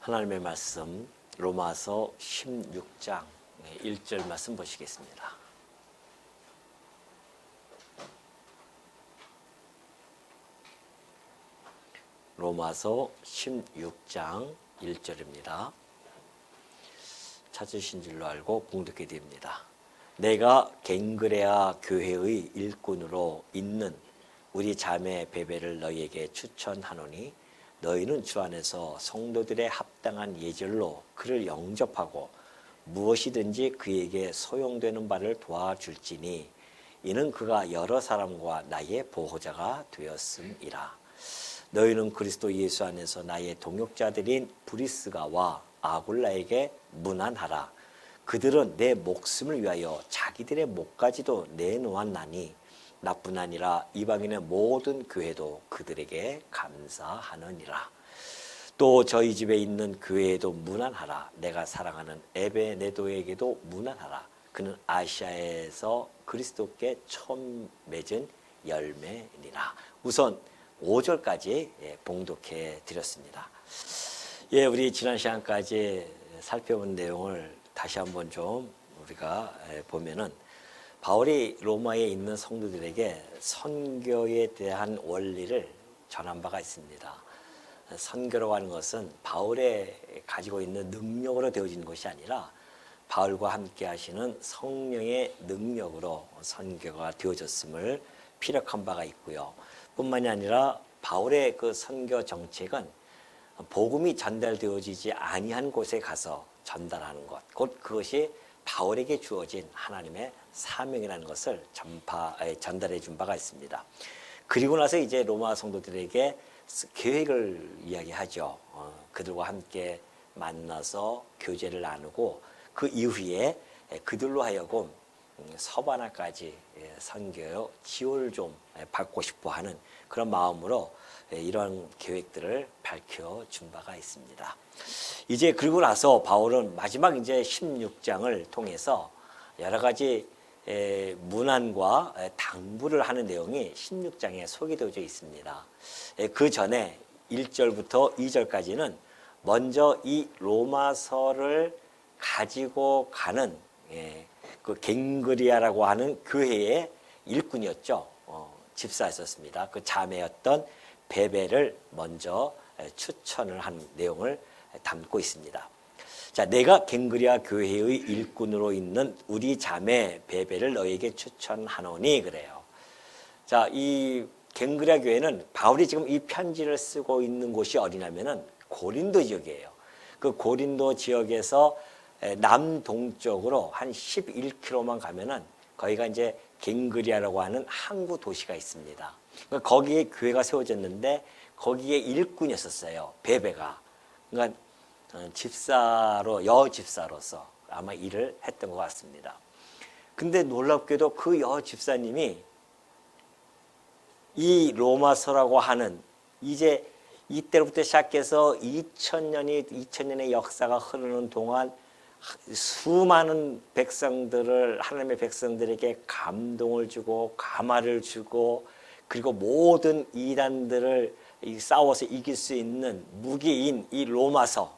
하나님의 말씀 로마서 16장 1절 말씀 보시겠습니다. 로마서 16장 1절입니다. 찾으신 줄로 알고 봉독해 드립니다. 내가 갱그레아 교회의 일꾼으로 있는 우리 자매 베베를 너희에게 추천하노니 너희는 주 안에서 성도들의 합당한 예절로 그를 영접하고 무엇이든지 그에게 소용되는 바를 도와줄지니 이는 그가 여러 사람과 나의 보호자가 되었음이라. 너희는 그리스도 예수 안에서 나의 동역자들인 브리스가와 아굴라에게 문안하라. 그들은 내 목숨을 위하여 자기들의 목까지도 내놓았나니 나뿐 아니라 이방인의 모든 교회도 그들에게 감사하느니라. 또 저희 집에 있는 교회에도 문안하라. 내가 사랑하는 에베네도에게도 문안하라. 그는 아시아에서 그리스도께 처음 맺은 열매니라. 우선 5절까지 봉독해 드렸습니다. 우리 지난 시간까지 살펴본 내용을 다시 한번 좀 우리가 보면은 바울이 로마에 있는 성도들에게 선교에 대한 원리를 전한 바가 있습니다. 선교라고 하는 것은 바울의 가지고 있는 능력으로 되어지는 것이 아니라 바울과 함께 하시는 성령의 능력으로 선교가 되어졌음을 피력한 바가 있고요. 뿐만이 아니라 바울의 그 선교 정책은 복음이 전달되어지지 아니한 곳에 가서 전달하는 것, 곧 그것이 바울에게 주어진 하나님의 사명이라는 것을 전달해 준 바가 있습니다. 그리고 나서 이제 로마 성도들에게 계획을 이야기하죠. 그들과 함께 만나서 교제를 나누고 그 이후에 그들로 하여금 서바나까지 선교 지원을 좀 받고 싶어 하는 그런 마음으로 이런 계획들을 밝혀준 바가 있습니다. 이제 그리고 나서 바울은 마지막 이제 16장을 통해서 여러 가지 문안과 당부를 하는 내용이 16장에 소개되어 있습니다. 그 전에 1절부터 2절까지는 먼저 이 로마서를 가지고 가는 그 갱그리아라고 하는 교회의 일꾼이었죠. 집사였었습니다. 그 자매였던 베베를 먼저 추천을 한 내용을 담고 있습니다. 자, 내가 갱그리아 교회의 일꾼으로 있는 우리 자매 베베를 너에게 추천하노니 그래요. 자, 이 갱그리아 교회는 바울이 지금 이 편지를 쓰고 있는 곳이 어디냐면은 고린도 지역이에요. 그 고린도 지역에서 남동쪽으로 한 11km만 가면은 거기가 이제 갱그리아라고 하는 항구 도시가 있습니다. 그러니까 거기에 교회가 세워졌는데 거기에 일꾼이었었어요. 베베가. 그러니까 여집사로서 아마 일을 했던 것 같습니다. 근데 놀랍게도 그 여집사님이 이 로마서라고 하는 이제 이때로부터 시작해서 2000년의 역사가 흐르는 동안 수많은 백성들을 하나님의 백성들에게 감동을 주고 감화를 주고 그리고 모든 이단들을 싸워서 이길 수 있는 무기인 이 로마서,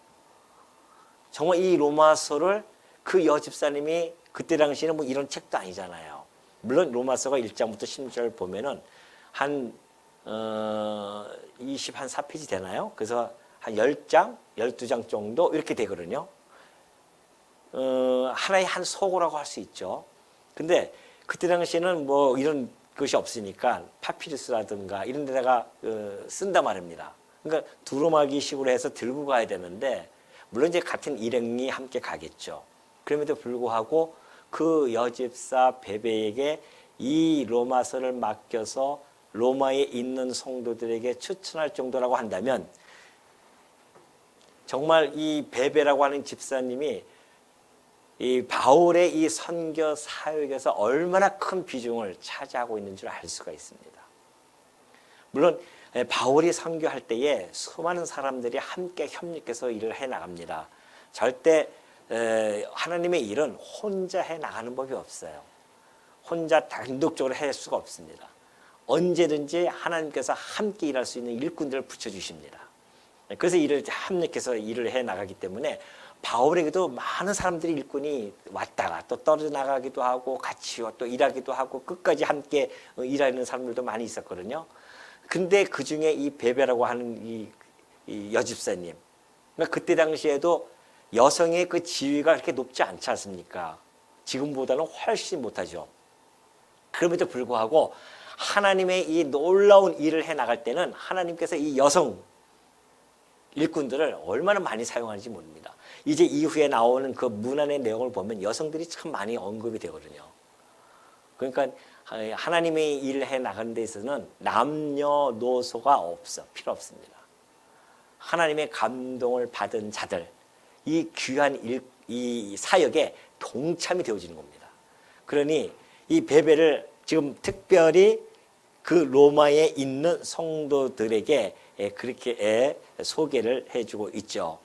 정말 이 로마서를 그 여집사님이 그때 당시에는 뭐 이런 책도 아니잖아요. 물론 로마서가 1장부터 10절 보면은 한 24페이지 되나요? 그래서 한 10장, 12장 정도 이렇게 되거든요. 하나의 한 소고라고 할 수 있죠. 근데 그때 당시에는 뭐 이런 것이 없으니까 파피루스라든가 이런 데다가 쓴단 말입니다. 그러니까 두루마기 식으로 해서 들고 가야 되는데 물론 이제 같은 일행이 함께 가겠죠. 그럼에도 불구하고 그 여집사 베베에게 이 로마서를 맡겨서 로마에 있는 성도들에게 추천할 정도라고 한다면 정말 이 베베라고 하는 집사님이 이 바울의 이 선교 사역에서 얼마나 큰 비중을 차지하고 있는 줄 알 수가 있습니다. 물론 바울이 선교할 때에 수많은 사람들이 함께 협력해서 일을 해 나갑니다. 절대 하나님의 일은 혼자 해 나가는 법이 없어요. 혼자 단독적으로 할 수가 없습니다. 언제든지 하나님께서 함께 일할 수 있는 일꾼들을 붙여주십니다. 그래서 일을 협력해서 일을 해 나가기 때문에 바울에게도 많은 사람들이 일꾼이 왔다가 또 떨어져 나가기도 하고 같이 또 일하기도 하고 끝까지 함께 일하는 사람들도 많이 있었거든요. 근데 그 중에 이 베베라고 하는 이 여집사님, 그러니까 그때 당시에도 여성의 그 지위가 그렇게 높지 않지 않습니까? 지금보다는 훨씬 못하죠. 그럼에도 불구하고 하나님의 이 놀라운 일을 해 나갈 때는 하나님께서 이 여성 일꾼들을 얼마나 많이 사용하는지 모릅니다. 이제 이후에 나오는 그 문안의 내용을 보면 여성들이 참 많이 언급이 되거든요. 그러니까 하나님의 일을 해 나가는 데 있어서는 남녀노소가 필요 없습니다. 하나님의 감동을 받은 자들, 이 귀한 이 사역에 동참이 되어지는 겁니다. 그러니 이 베베를 지금 특별히 그 로마에 있는 성도들에게 그렇게 소개를 해주고 있죠.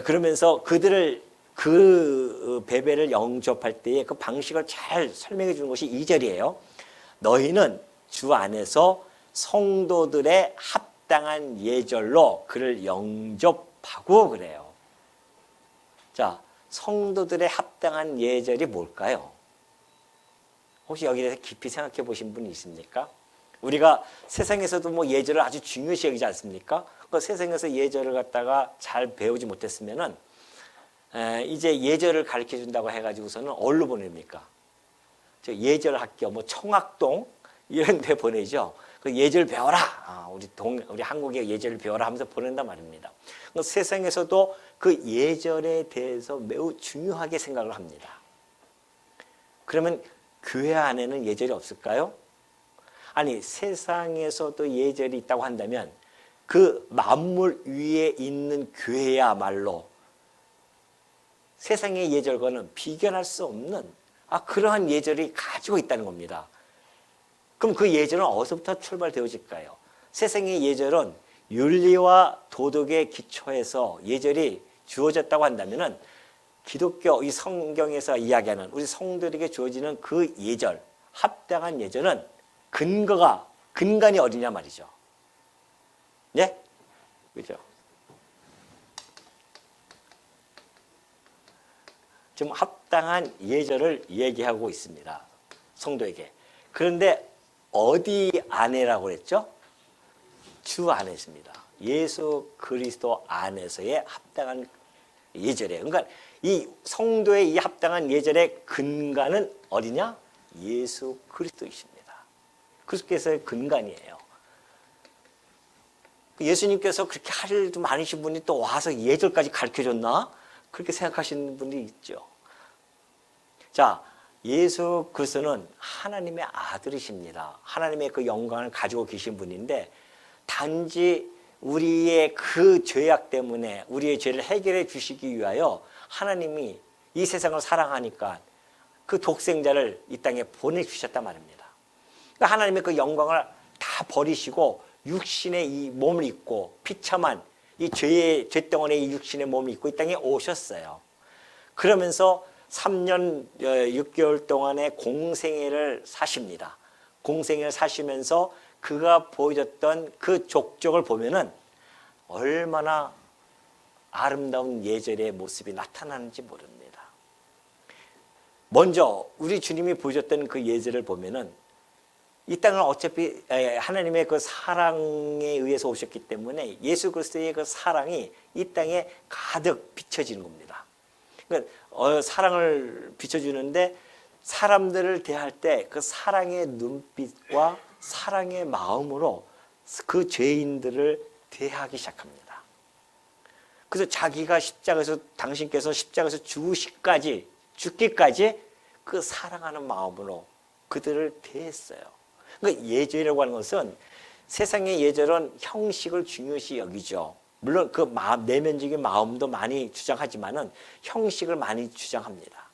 그러면서 그들을 그 베베를 영접할 때의 그 방식을 잘 설명해 주는 것이 2절이에요. 너희는 주 안에서 성도들의 합당한 예절로 그를 영접하고 그래요. 자, 성도들의 합당한 예절이 뭘까요? 혹시 여기에 대해서 깊이 생각해 보신 분이 있습니까? 우리가 세상에서도 뭐 예절을 아주 중요시 여기지 않습니까? 그 세상에서 예절을 갖다가 잘 배우지 못했으면은 이제 예절을 가르쳐 준다고 해가지고서는 어디로 보냅니까? 저 예절 학교, 뭐 청학동 이런 데 보내죠. 그 예절 배워라. 우리 한국의 예절을 배워라 하면서 보낸단 말입니다. 그 세상에서도 그 예절에 대해서 매우 중요하게 생각을 합니다. 그러면 교회 안에는 예절이 없을까요? 아니, 세상에서도 예절이 있다고 한다면 그 만물 위에 있는 교회야말로 세상의 예절과는 비견할 수 없는 그러한 예절이 가지고 있다는 겁니다. 그럼 그 예절은 어디서부터 출발되어질까요? 세상의 예절은 윤리와 도덕의 기초에서 예절이 주어졌다고 한다면은 기독교 이 성경에서 이야기하는 우리 성도들에게 주어지는 그 예절, 합당한 예절은 근간이 어디냐 말이죠. 예? 그죠? 지금 합당한 예절을 얘기하고 있습니다. 성도에게. 그런데 어디 안에라고 그랬죠? 주 안에 있습니다. 예수 그리스도 안에서의 합당한 예절이에요. 그러니까 이 성도의 이 합당한 예절의 근간은 어디냐? 예수 그리스도이십니다. 그리스도께서의 근간이에요. 예수님께서 그렇게 할 일도 많으신 분이 또 와서 예절까지 가르쳐줬나? 그렇게 생각하시는 분이 있죠. 자, 예수 그리스도는 하나님의 아들이십니다. 하나님의 그 영광을 가지고 계신 분인데 단지 우리의 그 죄악 때문에 우리의 죄를 해결해 주시기 위하여 하나님이 이 세상을 사랑하니까 그 독생자를 이 땅에 보내주셨단 말입니다. 그러니까 하나님의 그 영광을 다 버리시고 육신의 이 몸을 입고 비참한 이 죄덩어리의 이 육신의 몸을 입고 이 땅에 오셨어요. 그러면서 3년 6개월 동안의 공생애를 사십니다. 공생애를 사시면서 그가 보여줬던 그 족적을 보면은 얼마나 아름다운 예절의 모습이 나타나는지 모릅니다. 먼저 우리 주님이 보여줬던 그 예절을 보면은 이 땅은 어차피 하나님의 그 사랑에 의해서 오셨기 때문에 예수 그리스도의 그 사랑이 이 땅에 가득 비춰지는 겁니다. 그러니까 사랑을 비춰주는데 사람들을 대할 때 그 사랑의 눈빛과 사랑의 마음으로 그 죄인들을 대하기 시작합니다. 그래서 자기가 십자가에서 당신께서 십자가에서 죽기까지 그 사랑하는 마음으로 그들을 대했어요. 그러니까 예절이라고 하는 것은 세상의 예절은 형식을 중요시 여기죠. 물론 그 내면적인 마음도 많이 주장하지만은 형식을 많이 주장합니다.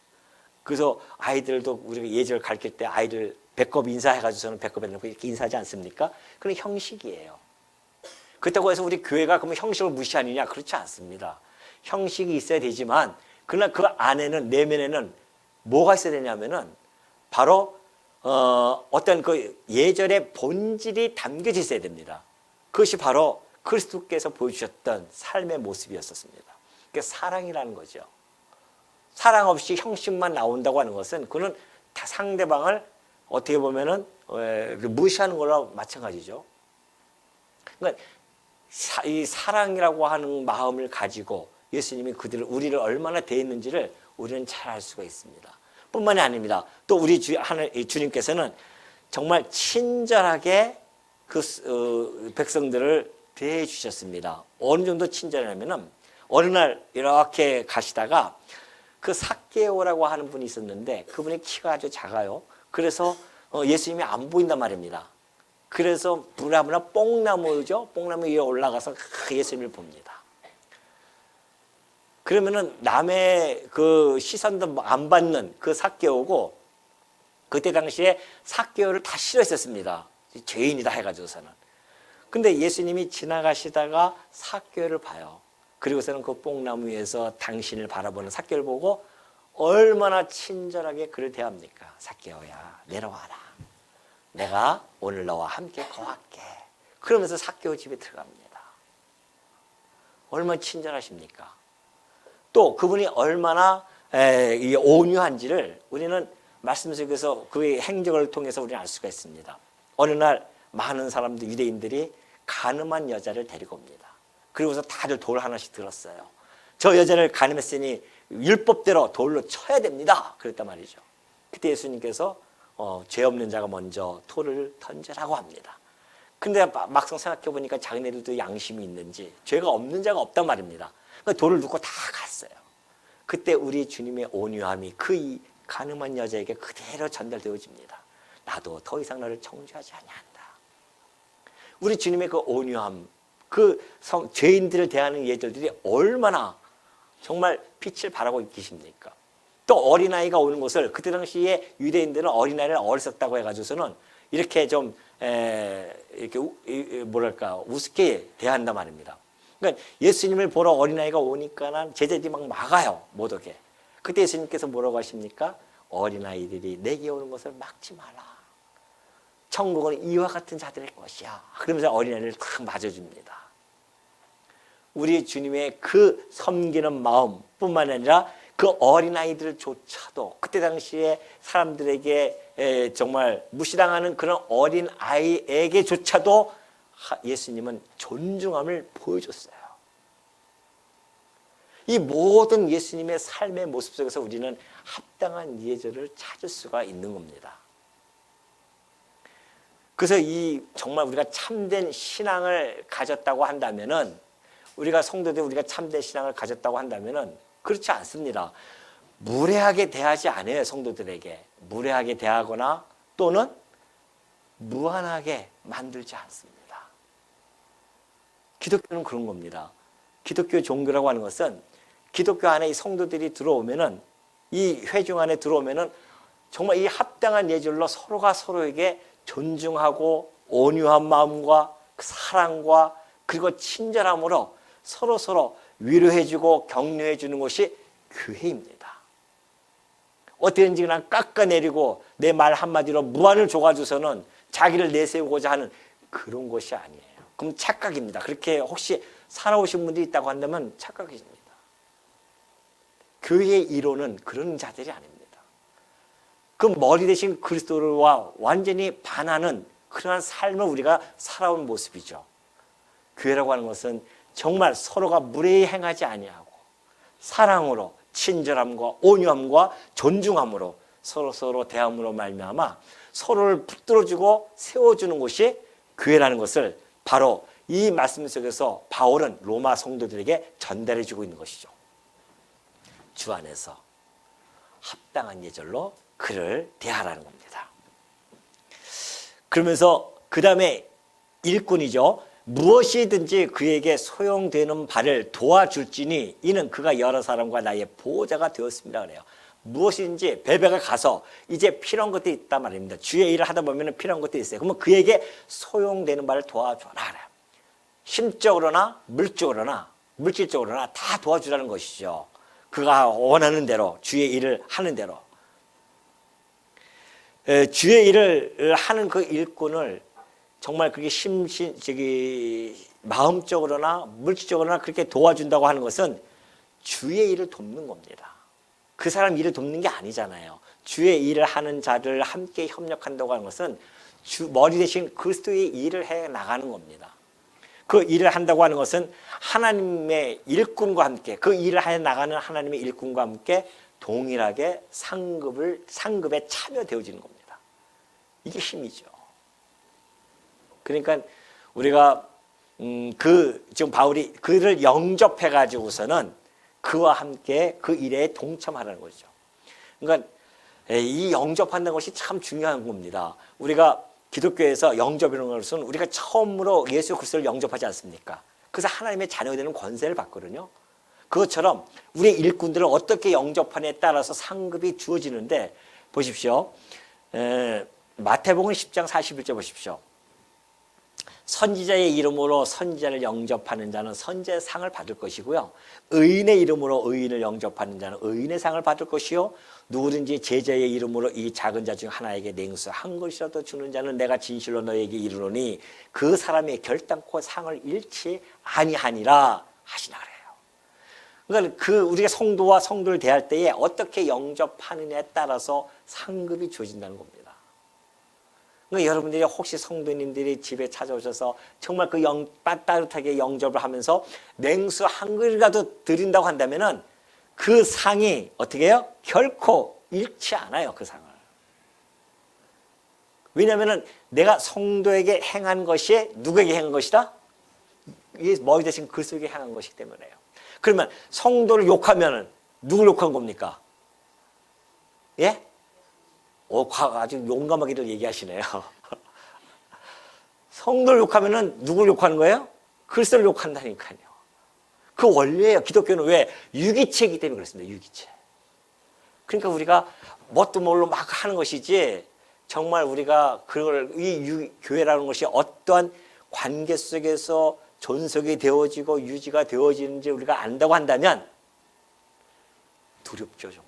그래서 아이들도 우리가 예절 가르칠 때 아이들 배꼽 인사해가지고서는 배꼽에 놓고 이렇게 인사하지 않습니까? 그건 형식이에요. 그렇다고 해서 우리 교회가 그러면 형식을 무시하느냐? 그렇지 않습니다. 형식이 있어야 되지만 그러나 그 안에는 내면에는 뭐가 있어야 되냐면은 바로 어떤 그 예절의 본질이 담겨져 있어야 됩니다. 그것이 바로 그리스도께서 보여주셨던 삶의 모습이었었습니다. 그게 사랑이라는 거죠. 사랑 없이 형식만 나온다고 하는 것은 그는 다 상대방을 어떻게 보면은 무시하는 거랑 마찬가지죠. 그러니까 이 사랑이라고 하는 마음을 가지고 예수님이 우리를 얼마나 대했는지를 우리는 잘 알 수가 있습니다. 뿐만이 아닙니다. 또 우리 주님께서는 정말 친절하게 그 백성들을 대해 주셨습니다. 어느 정도 친절하냐면은 어느 날 이렇게 가시다가 그 삭개오라고 하는 분이 있었는데 그분의 키가 아주 작아요. 그래서 예수님이 안 보인단 말입니다. 그래서 부랴부랴 뽕나무죠. 뽕나무 위에 올라가서 예수님을 봅니다. 그러면은 남의 그 시선도 안 받는 그 삭개오고 그때 당시에 삭개오를 다 싫어했었습니다. 죄인이다 해가지고서는. 근데 예수님이 지나가시다가 삭개오를 봐요. 그리고서는 그 뽕나무 위에서 당신을 바라보는 삭개오를 보고 얼마나 친절하게 그를 대합니까? 삭개오야, 내려와라. 내가 오늘 너와 함께 거할게. 그러면서 삭개오 집에 들어갑니다. 얼마나 친절하십니까? 또 그분이 얼마나 온유한지를 우리는 말씀 속에서 그의 행적을 통해서 우리는 알 수가 있습니다. 어느 날 많은 사람들, 유대인들이 간음한 여자를 데리고 옵니다. 그리고서 다들 돌 하나씩 들었어요. 저 여자를 간음했으니 율법대로 돌로 쳐야 됩니다. 그랬단 말이죠. 그때 예수님께서 죄 없는 자가 먼저 돌을 던져라고 합니다. 근데 막상 생각해 보니까 자기네들도 양심이 있는지 죄가 없는 자가 없단 말입니다. 그러니까 돌을 놓고 다 갔어요. 그때 우리 주님의 온유함이 그 간음한 여자에게 그대로 전달되어집니다. 나도 더 이상 너를 정죄하지 아니한다. 우리 주님의 그 온유함, 그 죄인들을 대하는 예절들이 얼마나 정말 빛을 발하고 계십니까? 또 어린아이가 오는 곳을 그때 당시에 유대인들은 어린아이를 어리석다고 해가지고서는 이렇게 좀 이렇게 뭐랄까 우습게 대한단 말입니다. 그러니까 예수님을 보러 어린아이가 오니까 제자들이 막 막아요. 못 오게. 그때 예수님께서 뭐라고 하십니까? 어린아이들이 내게 오는 것을 막지 마라. 천국은 이와 같은 자들의 것이야. 그러면서 어린아이를 탁 맞아줍니다. 우리 주님의 그 섬기는 마음뿐만 아니라 그 어린아이들조차도 그때 당시에 사람들에게 정말 무시당하는 그런 어린아이에게조차도 예수님은 존중함을 보여줬어요. 이 모든 예수님의 삶의 모습 속에서 우리는 합당한 예절을 찾을 수가 있는 겁니다. 그래서 정말 우리가 참된 신앙을 가졌다고 한다면은 우리가 성도들 우리가 참된 신앙을 가졌다고 한다면은 그렇지 않습니다. 무례하게 대하지 않아요. 성도들에게 무례하게 대하거나 또는 무한하게 만들지 않습니다. 기독교는 그런 겁니다. 기독교 종교라고 하는 것은 기독교 안에 이 성도들이 들어오면은 이 회중 안에 들어오면은 정말 이 합당한 예절로 서로가 서로에게 존중하고 온유한 마음과 사랑과 그리고 친절함으로 서로 위로해주고 격려해주는 것이 교회입니다. 어떻게든지 그냥 깎아내리고 내 말 한마디로 무한을 줘가지고서는 자기를 내세우고자 하는 그런 것이 아니에요. 그럼 착각입니다. 그렇게 혹시 살아오신 분들이 있다고 한다면 착각입니다. 교회의 이론은 그런 자들이 아닙니다. 그 머리 대신 그리스도와 완전히 반하는 그러한 삶을 우리가 살아온 모습이죠. 교회라고 하는 것은 정말 서로가 무례히 행하지 아니하고 사랑으로 친절함과 온유함과 존중함으로 서로 대함으로 말미암아 서로를 붙들어주고 세워주는 것이 교회라는 것을 바로 이 말씀 속에서 바울은 로마 성도들에게 전달해주고 있는 것이죠. 주 안에서 합당한 예절로 그를 대하라는 겁니다. 그러면서 그 다음에 일꾼이죠. 무엇이든지 그에게 소용되는 바를 도와줄지니 이는 그가 여러 사람과 나의 보호자가 되었습니다. 그래요. 무엇이든지 베베가 가서 이제 필요한 것들이 있단 말입니다. 주의 일을 하다 보면 필요한 것들이 있어요. 그러면 그에게 소용되는 바를 도와줘라. 힘적으로나 물질적으로나 다 도와주라는 것이죠. 그가 원하는 대로 주의 일을 하는 대로. 주의 일을 하는 그 일꾼을 정말 그게 마음적으로나 물질적으로나 그렇게 도와준다고 하는 것은 주의 일을 돕는 겁니다. 그 사람 일을 돕는 게 아니잖아요. 주의 일을 하는 자를 함께 협력한다고 하는 것은 머리 대신 그리스도의 일을 해 나가는 겁니다. 그 일을 한다고 하는 것은 하나님의 일꾼과 함께, 그 일을 해 나가는 하나님의 일꾼과 함께 동일하게 상급에 참여되어지는 겁니다. 이게 힘이죠. 그러니까 우리가 지금 바울이 그를 영접해 가지고서는 그와 함께 그 일에 동참하라는 거죠. 그러니까 이 영접한다는 것이 참 중요한 겁니다. 우리가 기독교에서 영접이라는 것은 우리가 처음으로 예수 그리스도를 영접하지 않습니까? 그래서 하나님의 자녀가 되는 권세를 받거든요. 그것처럼 우리의 일꾼들을 어떻게 영접하냐에 따라서 상급이 주어지는데, 보십시오. 마태복음 10장 41절 보십시오. 선지자의 이름으로 선지자를 영접하는 자는 선지자의 상을 받을 것이고요. 의인의 이름으로 의인을 영접하는 자는 의인의 상을 받을 것이요. 누구든지 제자의 이름으로 이 작은 자 중 하나에게 냉수 한 것이라도 주는 자는 내가 진실로 너에게 이르노니 그 사람의 결단코 상을 잃지 아니하니라 하시나 그래요. 그러니까 우리가 성도와 성도를 대할 때에 어떻게 영접하느냐에 따라서 상급이 주어진다는 겁니다. 그러니까 여러분들이 혹시 성도님들이 집에 찾아오셔서 정말 따뜻하게 영접을 하면서 냉수 한 그릇이라도 드린다고 한다면은 그 상이 어떻게 해요? 결코 잃지 않아요, 그 상을. 왜냐하면은 내가 성도에게 행한 것이 누구에게 행한 것이다? 이게 머리 대신 그리스도에게 행한 것이기 때문에요. 그러면 성도를 욕하면은 누굴 욕한 겁니까? 예? 아주 용감하게도 얘기하시네요. 성도를 욕하면은 누굴 욕하는 거예요? 그리스도를 욕한다니까요. 그 원리예요. 기독교는 왜? 유기체이기 때문에 그렇습니다. 유기체. 그러니까 우리가 뭣도 모르고 막 하는 것이지, 정말 우리가 교회라는 것이 어떠한 관계 속에서 존속이 되어지고 유지가 되어지는지 우리가 안다고 한다면 두렵죠, 정말.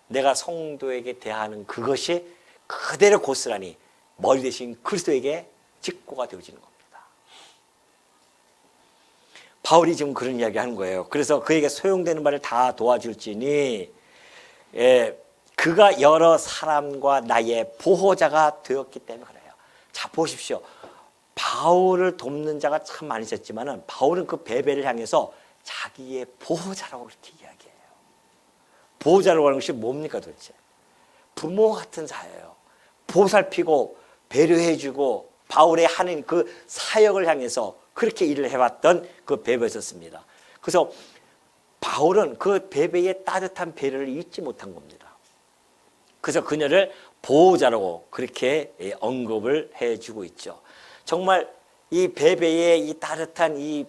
내가 성도에게 대하는 그것이 그대로 고스란히 머리 대신 그리스도에게 직고가 되어지는 겁니다. 바울이 지금 그런 이야기 하는 거예요. 그래서 그에게 소용되는 바를 다 도와줄지니 그가 여러 사람과 나의 보호자가 되었기 때문에 그래요. 자, 보십시오. 바울을 돕는 자가 참 많이 있었지만은 바울은 그 베베를 향해서 자기의 보호자라고 그렇게 이야기해요. 보호자라고 하는 것이 뭡니까 도대체? 부모 같은 자예요. 보살피고 배려해주고 바울의 하는 그 사역을 향해서 그렇게 일을 해왔던 그 베베였습니다. 그래서 바울은 그 베베의 따뜻한 배려를 잊지 못한 겁니다. 그래서 그녀를 보호자라고 그렇게 언급을 해주고 있죠. 정말 이 베베의 이 따뜻한 이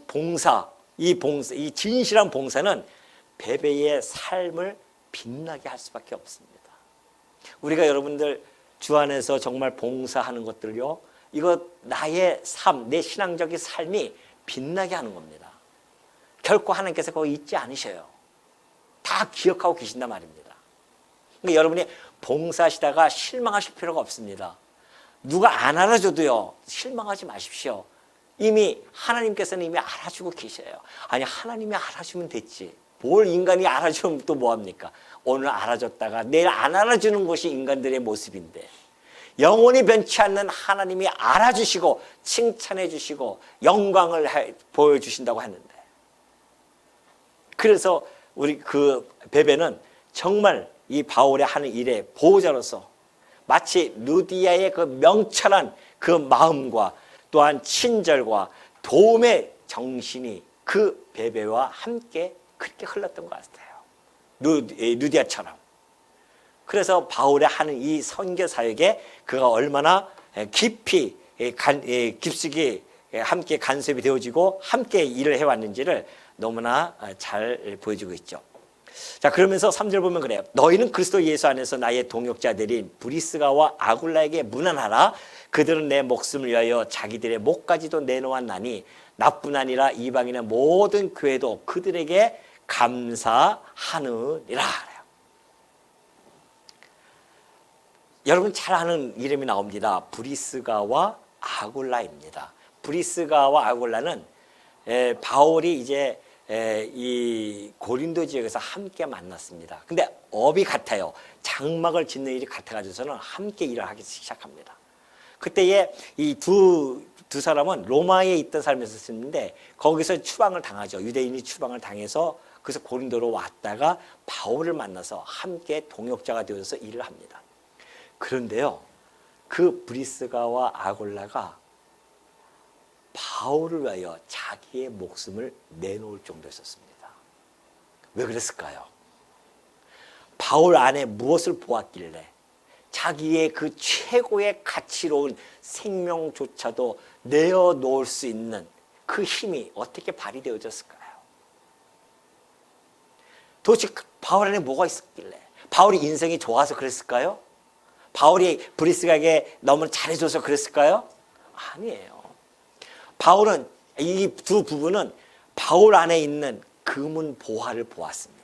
진실한 봉사는 베베의 삶을 빛나게 할 수밖에 없습니다. 우리가 여러분들 주 안에서 정말 봉사하는 것들요, 이거 나의 삶, 내 신앙적인 삶이 빛나게 하는 겁니다. 결코 하나님께서 그거 잊지 않으셔요. 다 기억하고 계신단 말입니다. 그러니까 여러분이 봉사하시다가 실망하실 필요가 없습니다. 누가 안 알아줘도요, 실망하지 마십시오. 이미 하나님께서는 이미 알아주고 계셔요. 아니, 하나님이 알아주면 됐지. 뭘 인간이 알아주면 또 뭐합니까? 오늘 알아줬다가 내일 안 알아주는 것이 인간들의 모습인데, 영원히 변치 않는 하나님이 알아주시고 칭찬해 주시고 영광을 보여주신다고 하는데, 그래서 우리 그 베베는 정말 이 바울의 하는 일의 보호자로서 마치 루디아의 그 명철한 그 마음과 또한 친절과 도움의 정신이 그 베베와 함께 그렇게 흘렀던 것 같아요. 루디아처럼. 그래서 바울의 하는 이 선교 사역에 그가 얼마나 깊이 깊숙이 함께 간섭이 되어지고 함께 일을 해왔는지를 너무나 잘 보여주고 있죠. 자, 그러면서 3절 보면 그래요. 너희는 그리스도 예수 안에서 나의 동역자들인 브리스가와 아굴라에게 문안하라. 그들은 내 목숨을 위하여 자기들의 목까지도 내놓았나니 나뿐 아니라 이방인의 모든 교회도 그들에게 감사하느니라. 여러분 잘 아는 이름이 나옵니다. 브리스가와 아굴라입니다. 브리스가와 아굴라는 바울이 이제 이 고린도 지역에서 함께 만났습니다. 근데 업이 같아요. 장막을 짓는 일이 같아가지고서는 함께 일을 하기 시작합니다. 그때에 이 두 사람은 로마에 있던 사람이었었는데 거기서 추방을 당하죠. 유대인이 추방을 당해서 그래서 고린도로 왔다가 바울을 만나서 함께 동역자가 되어서 일을 합니다. 그런데요, 그 브리스가와 아굴라가 바울을 위하여 자기의 목숨을 내놓을 정도였었습니다. 왜 그랬을까요? 바울 안에 무엇을 보았길래 자기의 그 최고의 가치로운 생명조차도 내어놓을 수 있는 그 힘이 어떻게 발휘되어졌을까요? 도대체 바울 안에 뭐가 있었길래? 바울이 인생이 좋아서 그랬을까요? 바울이 브리스가에게 너무 잘해줘서 그랬을까요? 아니에요. 바울은, 이 두 부부는 바울 안에 있는 금은 보화를 보았습니다.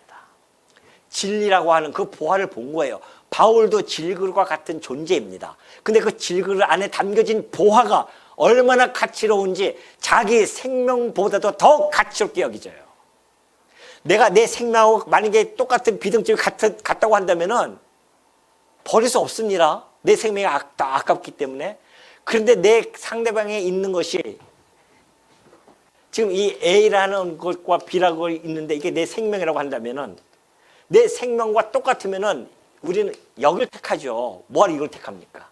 진리라고 하는 그 보화를 본 거예요. 바울도 질그릇과 같은 존재입니다. 근데 그 질그릇 안에 담겨진 보화가 얼마나 가치로운지 자기 생명보다도 더 가치롭게 여기져요. 내가 내 생명하고 만약에 똑같은 비등점이 같다고 한다면은 버릴 수 없습니다. 내 생명이 아깝기 때문에. 그런데 내 상대방에 있는 것이 지금 이 A라는 것과 B라고 있는데 이게 내 생명이라고 한다면은 내 생명과 똑같으면은 우리는 여길 택하죠. 뭐하러 이걸 택합니까?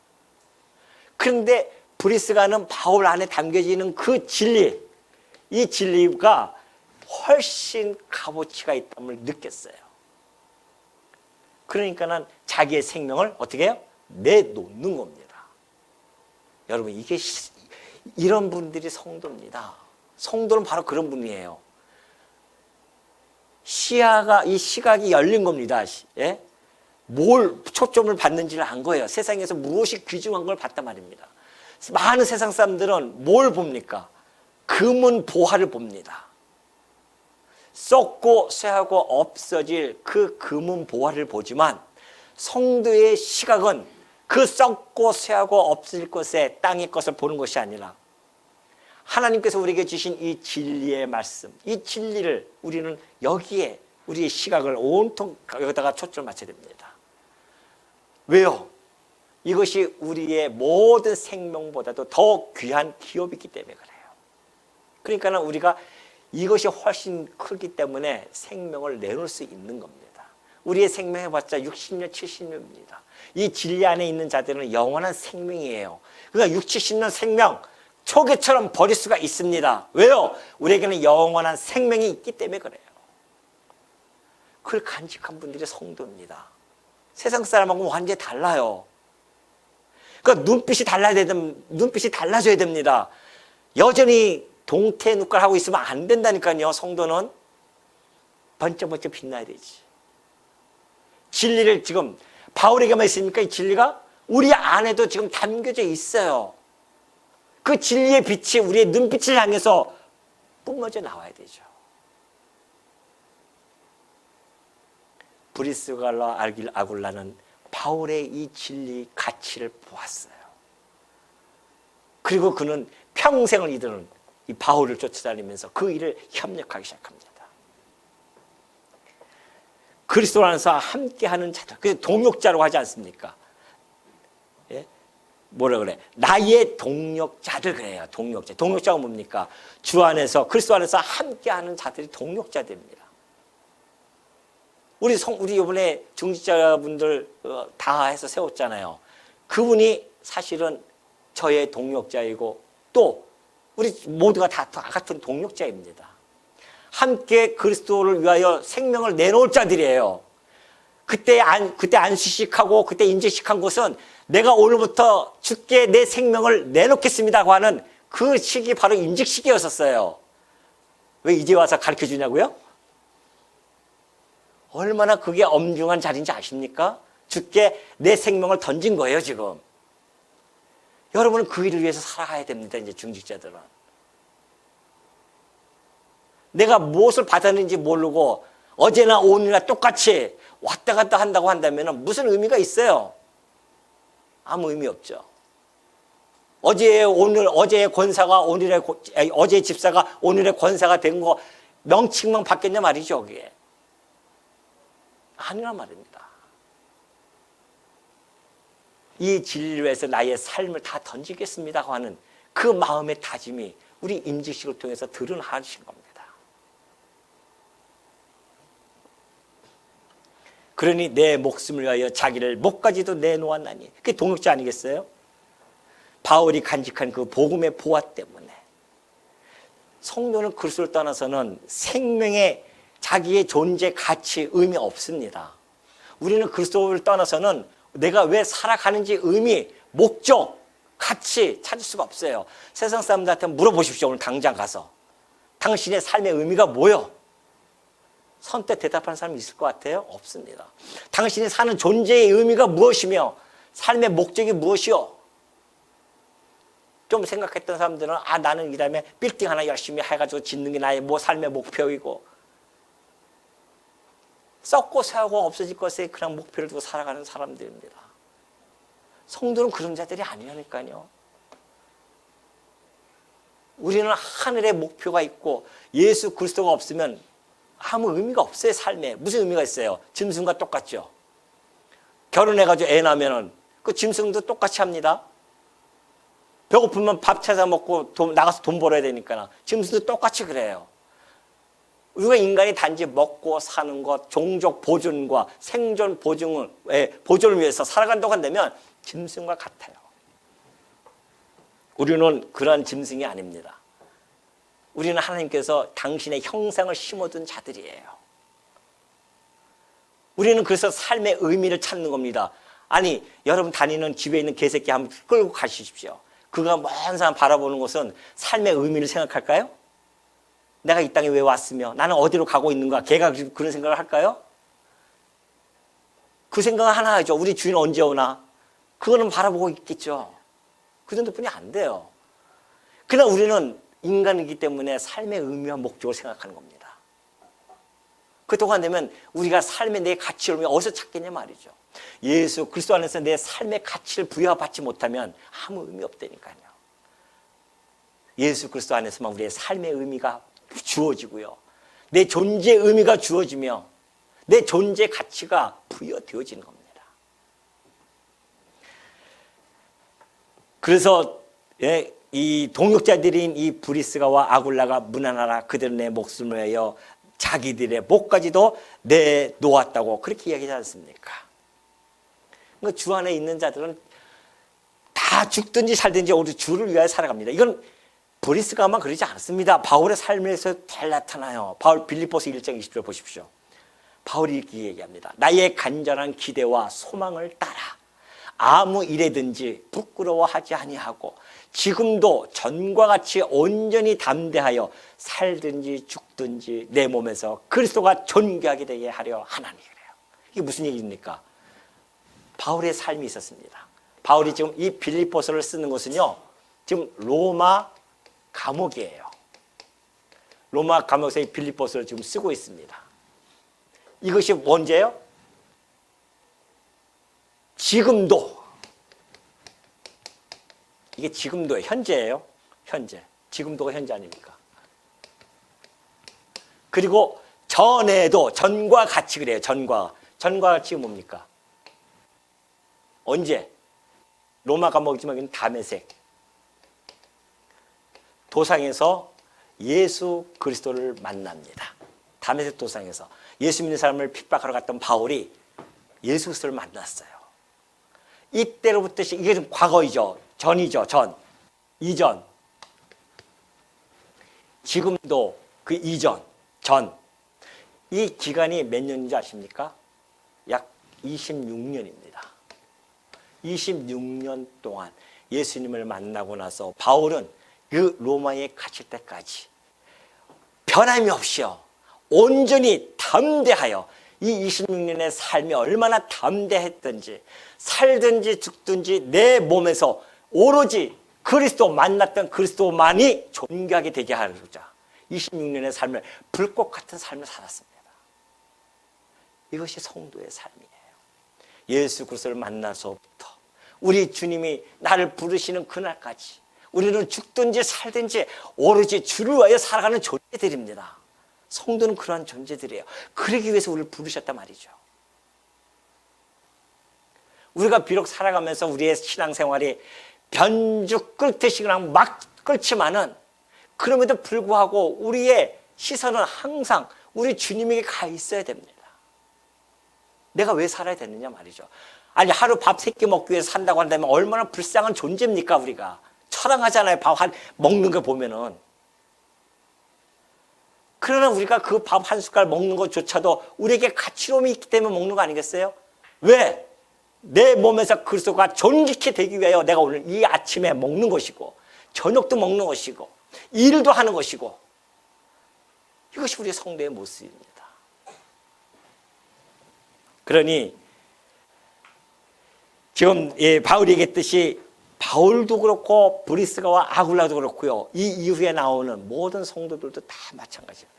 그런데 브리스가는 바울 안에 담겨지는 그 진리, 이 진리가 훨씬 값어치가 있다는 느꼈어요. 그러니까는 자기의 생명을 어떻게 해요? 내놓는 겁니다. 여러분, 이게 이런 분들이 성도입니다. 성도는 바로 그런 분이에요. 이 시각이 열린 겁니다. 예? 뭘 초점을 받는지를 안 거예요. 세상에서 무엇이 귀중한 걸 봤단 말입니다. 많은 세상 사람들은 뭘 봅니까? 금은 보화를 봅니다. 썩고 쇠하고 없어질 그 금은 보화를 보지만 성도의 시각은 그 썩고 쇠하고 없어질 것에 땅의 것을 보는 것이 아니라 하나님께서 우리에게 주신 이 진리의 말씀, 이 진리를 우리는 여기에 우리의 시각을 온통 여기다가 초점을 맞춰야 됩니다. 왜요? 이것이 우리의 모든 생명보다도 더 귀한 기업이기 때문에 그래요. 그러니까 우리가 이것이 훨씬 크기 때문에 생명을 내놓을 수 있는 겁니다. 우리의 생명 해봤자 60년, 70년입니다. 이 진리 안에 있는 자들은 영원한 생명이에요. 그러니까 60, 70년 생명, 초계처럼 버릴 수가 있습니다. 왜요? 우리에게는 영원한 생명이 있기 때문에 그래요. 그걸 간직한 분들이 성도입니다. 세상 사람하고 완전히 달라요. 그러니까 눈빛이 달라져야 됩니다. 여전히 동태눈깔 하고 있으면 안 된다니까요. 성도는 번쩍번쩍 빛나야 되지. 진리를 지금 바울에게만 있습니까? 이 진리가 우리 안에도 지금 담겨져 있어요. 그 진리의 빛이 우리의 눈빛을 향해서 뿜어져 나와야 되죠. 브리스가와 아굴라는 바울의 이 진리 가치를 보았어요. 그리고 그는 평생을 이들은 이 바울을 쫓아다니면서 그 일을 협력하기 시작합니다. 그리스도 안에서 함께하는 자들, 그 동역자라고 하지 않습니까? 예? 뭐라 그래? 나의 동역자들 그래요. 동역자. 동역자가 뭡니까? 주 안에서 그리스도 안에서 함께하는 자들이 동역자들입니다. 우리 이번에 중직자분들 다 해서 세웠잖아요. 그분이 사실은 저의 동역자이고 또 우리 모두가 다 같은 동역자입니다. 함께 그리스도를 위하여 생명을 내놓을 자들이에요. 그때 안수식하고 그때 인직식한 것은 내가 오늘부터 주께 내 생명을 내놓겠습니다고 하는 그 시기 바로 인직식이었었어요. 왜 이제 와서 가르쳐 주냐고요? 얼마나 그게 엄중한 자리인지 아십니까? 주께 내 생명을 던진 거예요, 지금. 여러분은 그 일을 위해서 살아가야 됩니다, 이제 중직자들은. 내가 무엇을 받았는지 모르고 어제나 오늘이나 똑같이 왔다 갔다 한다고 한다면 무슨 의미가 있어요? 아무 의미 없죠. 어제의 권사가 어제의 집사가 오늘의 권사가 된 거 명칭만 바뀌었냐 말이죠, 그게. 아니란 말입니다. 이 진리를 위해서 나의 삶을 다 던지겠습니다 하는 그 마음의 다짐이 우리 임직식을 통해서 드러나신 겁니다. 그러니 내 목숨을 위하여 자기를 목까지도 내놓았나니. 그게 동역자 아니겠어요? 바울이 간직한 그 복음의 보화 때문에 성도는 그리스도를 떠나서는 생명의 자기의 존재, 가치, 의미 없습니다. 우리는 그리스도를 떠나서는 내가 왜 살아가는지 의미, 목적, 가치 찾을 수가 없어요. 세상 사람들한테 물어보십시오. 오늘 당장 가서. 당신의 삶의 의미가 뭐요? 선뜻 대답하는 사람이 있을 것 같아요? 없습니다. 당신이 사는 존재의 의미가 무엇이며 삶의 목적이 무엇이요? 좀 생각했던 사람들은 나는 이 다음에 빌딩 하나 열심히 해가지고 짓는 게 나의 삶의 목표이고 썩고 새하고 없어질 것에 그냥 목표를 두고 살아가는 사람들입니다. 성도는 그런 자들이 아니라니까요. 우리는 하늘의 목표가 있고 예수 그리스도가 없으면 아무 의미가 없어요. 삶에 무슨 의미가 있어요? 짐승과 똑같죠. 결혼해가지고 애 낳으면은 그 짐승도 똑같이 합니다. 배고프면 밥 찾아 먹고 나가서 돈 벌어야 되니까 짐승도 똑같이 그래요. 우리가 인간이 단지 먹고 사는 것, 종족 보존과 생존 보존을 위해서 살아간다고 한다면 짐승과 같아요. 우리는 그러한 짐승이 아닙니다. 우리는 하나님께서 당신의 형상을 심어둔 자들이에요. 우리는 그래서 삶의 의미를 찾는 겁니다. 아니, 여러분 다니는 집에 있는 개새끼 한번 끌고 가시십시오. 그가 먼 사람 바라보는 것은 삶의 의미를 생각할까요? 내가 이 땅에 왜 왔으며 나는 어디로 가고 있는가? 걔가 그런 생각을 할까요? 그 생각은 하나 하죠. 우리 주인 언제 오나? 그거는 바라보고 있겠죠. 그 정도뿐이 안 돼요. 그러나 우리는 인간이기 때문에 삶의 의미와 목적을 생각하는 겁니다. 그동안 되면 우리가 삶의 내 가치를 어디서 찾겠냐 말이죠. 예수 그리스도 안에서 내 삶의 가치를 부여받지 못하면 아무 의미 없다니까요. 예수 그리스도 안에서만 우리의 삶의 의미가 주어지고요. 내 존재의 의미가 주어지며 내 존재 가치가 부여되어지는 겁니다. 그래서 이 동역자들인 이 브리스가와 아굴라가 문안하라 그들은 내 목숨을 위하여 자기들의 목까지도 내놓았다고 그렇게 이야기하지 않습니까? 그러니까 주 안에 있는 자들은 다 죽든지 살든지 우리 주를 위하여 살아갑니다. 이건 브리스가만 그러지 않습니다. 바울의 삶에서 잘 나타나요. 바울 빌립보서 1장 20절 보십시오. 바울이 이렇게 얘기합니다. 나의 간절한 기대와 소망을 따라 아무 일에든지 부끄러워하지 아니하고 지금도 전과 같이 온전히 담대하여 살든지 죽든지 내 몸에서 그리스도가 존귀하게 되게 하려 하나니 그래요. 이게 무슨 얘기입니까? 바울의 삶이 있었습니다. 바울이 지금 이 빌립보서를 쓰는 것은요, 지금 로마 감옥이에요. 로마 감옥에서 이 빌립보서를 지금 쓰고 있습니다. 이것이 언제예요? 지금도. 이게 지금도예요. 현재예요. 현재. 지금도가 현재 아닙니까? 그리고 전에도 전과 같이 그래요. 전과 같이 뭡니까? 언제? 로마 감옥이지만 다메섹 도상에서 예수 그리스도를 만납니다. 다메섹 도상에서 예수 믿는 사람을 핍박하러 갔던 바울이 예수 그리스도를 만났어요. 이때로부터 이게 좀 과거이죠. 전이죠. 이전. 지금도 그 이전, 전. 이 기간이 몇 년인지 아십니까? 약 26년입니다. 26년 동안 예수님을 만나고 나서 바울은 그 로마에 갇힐 때까지 변함이 없이요, 온전히 담대하여 이 26년의 삶이 얼마나 담대했던지 살든지 죽든지 내 몸에서 오로지 그리스도 만났던 그리스도만이 존귀하게 되게 하려자 26년의 삶을 불꽃 같은 삶을 살았습니다. 이것이 성도의 삶이에요. 예수 그리스도를 만나서부터 우리 주님이 나를 부르시는 그날까지 우리는 죽든지 살든지 오로지 주를 위하여 살아가는 존재들입니다. 성도는 그러한 존재들이에요. 그러기 위해서 우리를 부르셨단 말이죠. 우리가 비록 살아가면서 우리의 신앙생활이 변죽 끓듯이 그냥 막 끓지만은 그럼에도 불구하고 우리의 시선은 항상 우리 주님에게 가 있어야 됩니다. 내가 왜 살아야 되느냐 말이죠. 아니 하루 밥 3끼 먹기 위해서 산다고 한다면 얼마나 불쌍한 존재입니까 우리가. 처량하잖아요. 밥 먹는 거 보면은. 그러나 우리가 그 밥 한 숟갈 먹는 것조차도 우리에게 가치로움이 있기 때문에 먹는 거 아니겠어요? 왜? 내 몸에서 그리스도가 존귀케 되기 위하여 내가 오늘 이 아침에 먹는 것이고 저녁도 먹는 것이고 일도 하는 것이고 이것이 우리의 성도의 모습입니다. 그러니 지금 바울이 얘기했듯이 바울도 그렇고 브리스가와 아굴라도 그렇고요. 이 이후에 나오는 모든 성도들도 다 마찬가지입니다.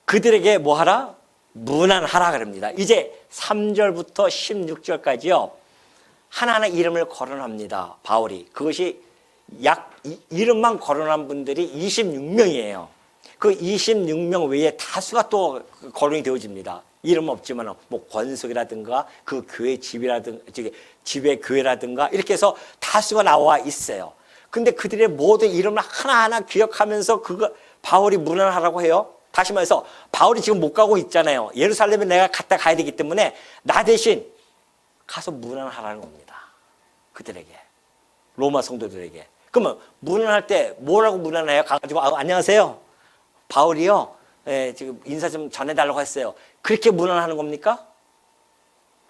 그들에게 뭐 하라? 문안하라 그럽니다. 이제 3절부터 16절까지요. 하나하나 이름을 거론합니다. 바울이. 그것이 이름만 거론한 분들이 26명이에요. 그 26명 외에 다수가 또 거론이 되어집니다. 이름 없지만 뭐 권속이라든가 그 교회 집이라든가 집의 교회라든가 이렇게 해서 다수가 나와 있어요. 근데 그들의 모든 이름을 하나하나 기억하면서 그거 바울이 문안하라고 해요. 다시 말해서 바울이 지금 못 가고 있잖아요. 예루살렘에 내가 갔다 가야 되기 때문에 나 대신 가서 문안하라는 겁니다. 그들에게. 로마 성도들에게. 그러면 문안할 때 뭐라고 문안해요? 가가지고 안녕하세요. 바울이요. 지금 인사 좀 전해달라고 했어요. 그렇게 문안하는 겁니까?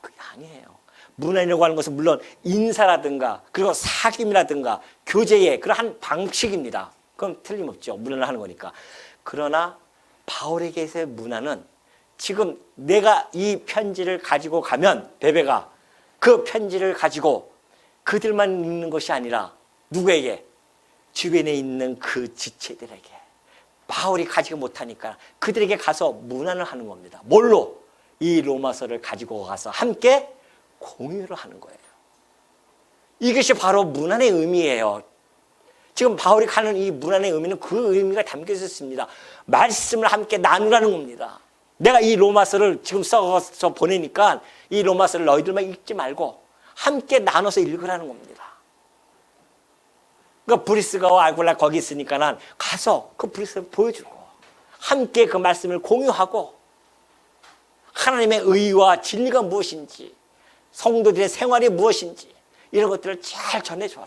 그게 아니에요. 문안이라고 하는 것은 물론 인사라든가 그리고 사귐이라든가 교제의 그러한 방식입니다. 그건 틀림없죠. 문안을 하는 거니까. 그러나 바울에게서의 문안은 지금 내가 이 편지를 가지고 가면 베베가 그 편지를 가지고 그들만 읽는 것이 아니라 누구에게? 주변에 있는 그 지체들에게. 바울이 가지고 못하니까 그들에게 가서 문안을 하는 겁니다. 뭘로? 이 로마서를 가지고 가서 함께 공유를 하는 거예요. 이것이 바로 문안의 의미예요. 지금 바울이 가는 이 문안의 의미는 그 의미가 담겨져 있습니다. 말씀을 함께 나누라는 겁니다. 내가 이 로마서를 지금 써서 보내니까 이 로마서를 너희들만 읽지 말고 함께 나눠서 읽으라는 겁니다. 그러니까 브리스가와 아굴라 거기 있으니까 난 가서 그 브리스를 보여주고 함께 그 말씀을 공유하고 하나님의 의와 진리가 무엇인지 성도들의 생활이 무엇인지 이런 것들을 잘 전해줘라.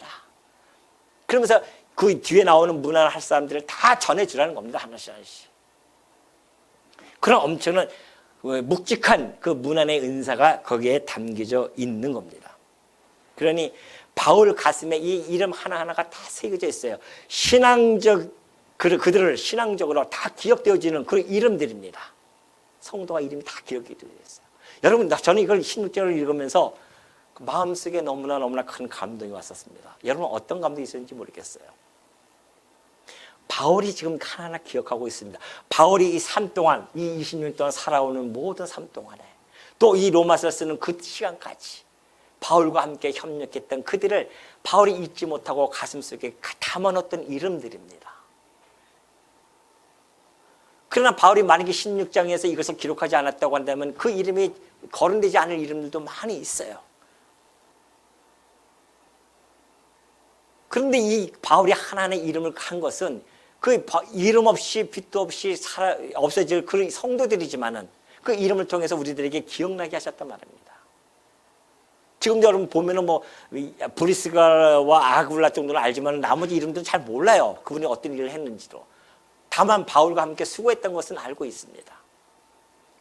그러면서 그 뒤에 나오는 문안을 할 사람들을 다 전해주라는 겁니다. 하나씩 하나씩. 그런 엄청난 묵직한 그 문안의 은사가 거기에 담겨져 있는 겁니다. 그러니 바울 가슴에 이 이름 하나하나가 다 새겨져 있어요. 그들을 신앙적으로 다 기억되어지는 그런 이름들입니다. 성도가 이름이 다 기억이 되어 있어요. 여러분, 저는 이걸 16절을 읽으면서 마음속에 너무나 큰 감동이 왔었습니다. 여러분 어떤 감동이 있었는지 모르겠어요. 바울이 지금 하나하나 기억하고 있습니다. 바울이 이 삶 동안, 이 20년 동안 살아오는 모든 삶 동안에 또 이 로마서를 쓰는 그 시간까지 바울과 함께 협력했던 그들을 바울이 잊지 못하고 가슴속에 담아놓던 이름들입니다. 그러나 바울이 만약에 16장에서 이것을 기록하지 않았다고 한다면 그 이름이 거론되지 않을 이름들도 많이 있어요. 그런데 이 바울이 하나님의 이름을 한 것은 그 이름 없이 빛도 없이 없어질 그런 성도들이지만은 그 이름을 통해서 우리들에게 기억나게 하셨단 말입니다. 지금도 여러분 보면은 뭐 브리스가와 아굴라 정도는 알지만 나머지 이름들은 잘 몰라요. 그분이 어떤 일을 했는지도. 다만 바울과 함께 수고했던 것은 알고 있습니다.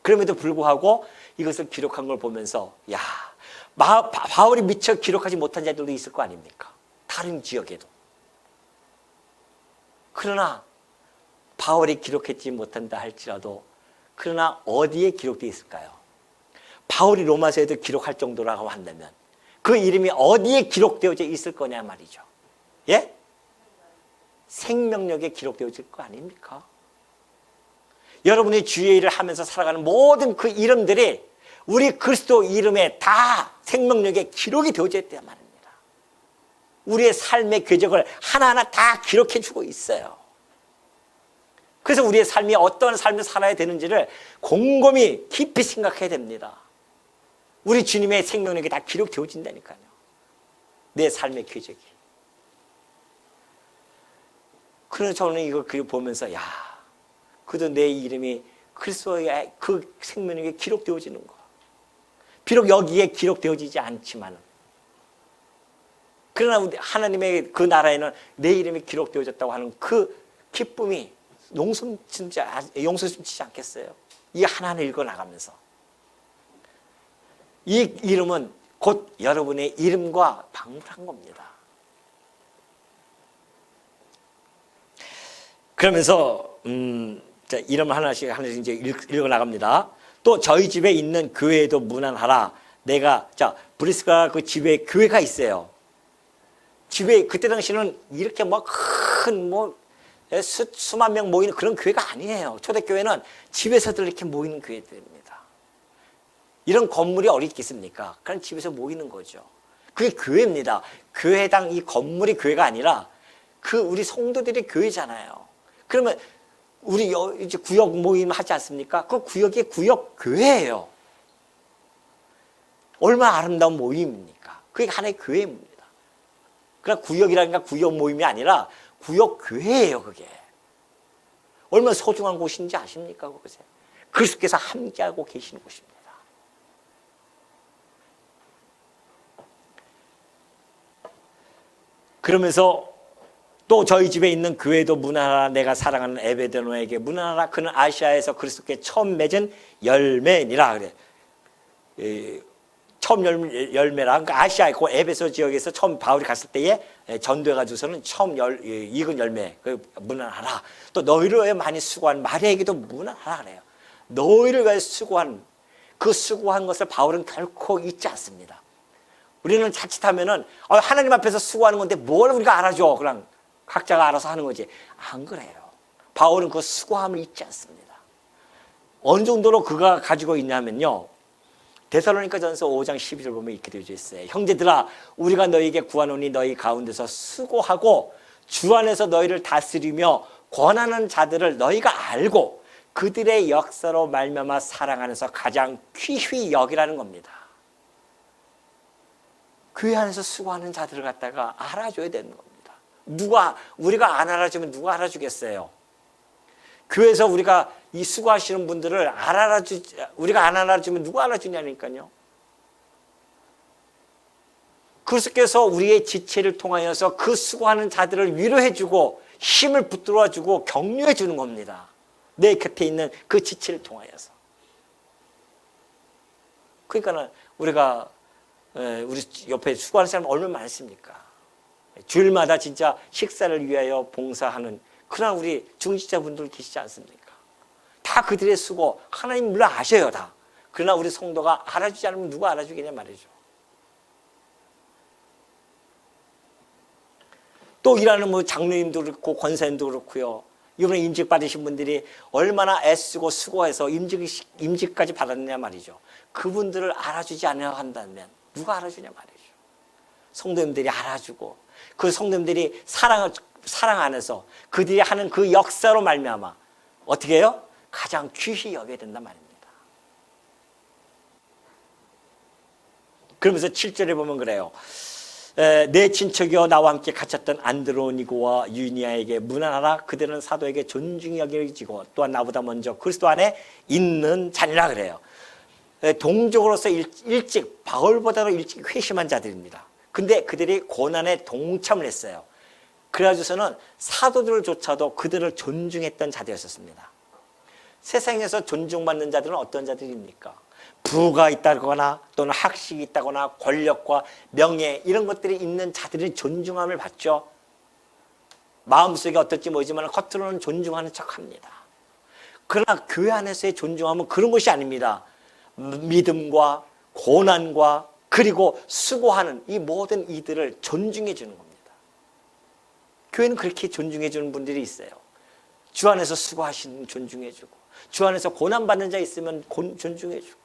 그럼에도 불구하고 이것을 기록한 걸 보면서 야, 바울이 미처 기록하지 못한 자들도 있을 거 아닙니까? 다른 지역에도. 그러나 바울이 기록했지 못한다 할지라도 그러나 어디에 기록되어 있을까요? 바울이 로마서에도 기록할 정도라고 한다면 그 이름이 어디에 기록되어져 있을 거냐 말이죠. 예? 생명력에 기록되어질 거 아닙니까? 여러분이 주의 일을 하면서 살아가는 모든 그 이름들이 우리 그리스도 이름에 다 생명력의 기록이 되어져 있단 말입니다. 우리의 삶의 궤적을 하나하나 다 기록해 주고 있어요. 그래서 우리의 삶이 어떤 삶을 살아야 되는지를 곰곰이 깊이 생각해야 됩니다. 우리 주님의 생명력이 다 기록되어진다니까요. 내 삶의 궤적이. 그래서 저는 이거 보면서 그래도 내 이름이 그리스도의 그 생명력에 기록되어지는 거. 비록 여기에 기록되어지지 않지만, 그러나 하나님의 그 나라에는 내 이름이 기록되어졌다고 하는 그 기쁨이 용서심치지 않겠어요? 이 하나하나 읽어나가면서. 이 이름은 곧 여러분의 이름과 방문한 겁니다. 그러면서 자, 이름 하나씩 이제 읽어나갑니다. 또 저희 집에 있는 교회에도 문안하라. 브리스가 그 집에 교회가 있어요. 집에 그때 당시는 이렇게 수만 명 모이는 그런 교회가 아니에요. 초대교회는 집에서들 이렇게 모이는 교회들입니다. 이런 건물이 어디 있겠습니까? 그냥 집에서 모이는 거죠. 그게 교회입니다. 교회당 이 건물이 교회가 아니라 우리 성도들이 교회잖아요. 그러면 우리 이제 구역 모임 하지 않습니까? 그 구역이 구역 교회예요. 얼마나 아름다운 모임입니까? 그게 하나의 교회입니다. 그러나 구역이라니까 구역 모임이 아니라 구역 교회예요, 그게. 얼마나 소중한 곳인지 아십니까, 그것에? 그리스도께서 함께하고 계시는 곳입니다. 그러면서 또 저희 집에 있는 교회도 문안하라. 내가 사랑하는 에베드노에게 문안하라. 그는 아시아에서 그리스도께 처음 맺은 열매니라. 그래. 처음 열매라. 그러니까 아시아 그 에베소 지역에서 처음 바울이 갔을 때에 전도해가지고서는 처음 익은 열매. 문안하라. 또 너희를 위해 많이 수고한 마리아에게도 문안하라 그래요. 너희를 위해 수고한 그 수고한 것을 바울은 결코 잊지 않습니다. 우리는 자칫하면은 하나님 앞에서 수고하는 건데 뭘 우리가 알아줘? 그냥 각자가 알아서 하는 거지. 안 그래요. 바울은 그 수고함을 잊지 않습니다. 어느 정도로 그가 가지고 있냐면요. 데살로니가전서 5장 12절 보면 이렇게 되어 있어요. 형제들아, 우리가 너희에게 구하노니 너희 가운데서 수고하고 주 안에서 너희를 다스리며 권하는 자들을 너희가 알고 그들의 역사로 말미암아 사랑 안에서 가장 귀히 여기라는 겁니다. 교회 안에서 수고하는 자들을 갖다가 알아줘야 되는 겁니다. 우리가 안 알아주면 누가 알아주겠어요? 교회에서 우리가 이 수고하시는 분들을 우리가 안 알아주면 누가 알아주냐니까요. 그리스도께서 우리의 지체를 통하여서 그 수고하는 자들을 위로해주고 힘을 붙들어주고 격려해주는 겁니다. 내 곁에 있는 그 지체를 통하여서. 그러니까 우리 옆에 수고하는 사람 얼마나 많습니까? 주일마다 진짜 식사를 위하여 봉사하는 그런 우리 중직자분들 계시지 않습니까? 다 그들의 수고 하나님 물론 아셔요 다. 그러나 우리 성도가 알아주지 않으면 누가 알아주겠냐 말이죠. 또 일하는 장로님도 그렇고 권사님도 그렇고요. 이번에 임직 받으신 분들이 얼마나 애쓰고 수고해서 임직까지 받았느냐 말이죠. 그분들을 알아주지 않아야 한다면 누가 알아주냐 말이죠. 성도님들이 알아주고 그 성도님들이 사랑 안에서 그들이 하는 그 역사로 말미암아 어떻게 해요? 가장 귀히 여겨야 된단 말입니다. 그러면서 7절에 보면 그래요. 내 친척이여 나와 함께 갇혔던 안드로니고와 유니아에게 문안하라. 그들은 사도에게 존중이 여겨지고 또한 나보다 먼저 그리스도 안에 있는 자니라 그래요. 동족으로서 일찍 바울보다도 일찍 회심한 자들입니다. 근데 그들이 고난에 동참을 했어요. 그래가지고서는 사도들조차도 그들을 존중했던 자들이었습니다. 세상에서 존중받는 자들은 어떤 자들입니까? 부가 있다거나 또는 학식이 있다거나 권력과 명예 이런 것들이 있는 자들이 존중함을 받죠. 마음속에 어떨지 모르지만 겉으로는 존중하는 척합니다. 그러나 교회 안에서의 존중함은 그런 것이 아닙니다. 믿음과 고난과 그리고 수고하는 이 모든 이들을 존중해 주는 겁니다. 교회는 그렇게 존중해 주는 분들이 있어요. 주 안에서 수고하시는 존중해 주고 주 안에서 고난받는 자 있으면 존중해 주고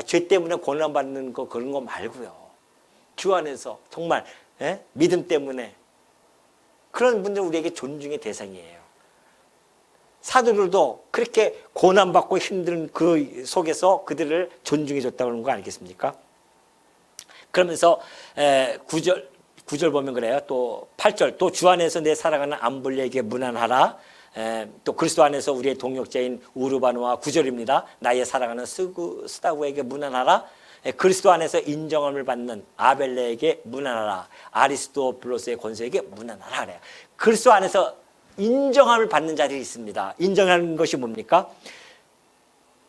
죄 때문에 고난받는 거 그런 거 말고요. 주 안에서 정말 믿음 때문에 그런 분들 우리에게 존중의 대상이에요. 사도들도 그렇게 고난받고 힘든 그 속에서 그들을 존중해 줬다고 하는 거 알겠습니까? 그러면서 9절 보면 그래요. 또 8절 또 주 안에서 내 살아가는 암블리에게 문안하라. 또 그리스도 안에서 우리의 동역자인 우르바노와 9절입니다. 나의 사랑하는 스다구에게 문안하라. 그리스도 안에서 인정함을 받는 아벨레에게 문안하라. 아리스토블로스의 권세에게 문안하라 그래요. 그리스도 안에서 인정함을 받는 자들이 있습니다. 인정하는 것이 뭡니까?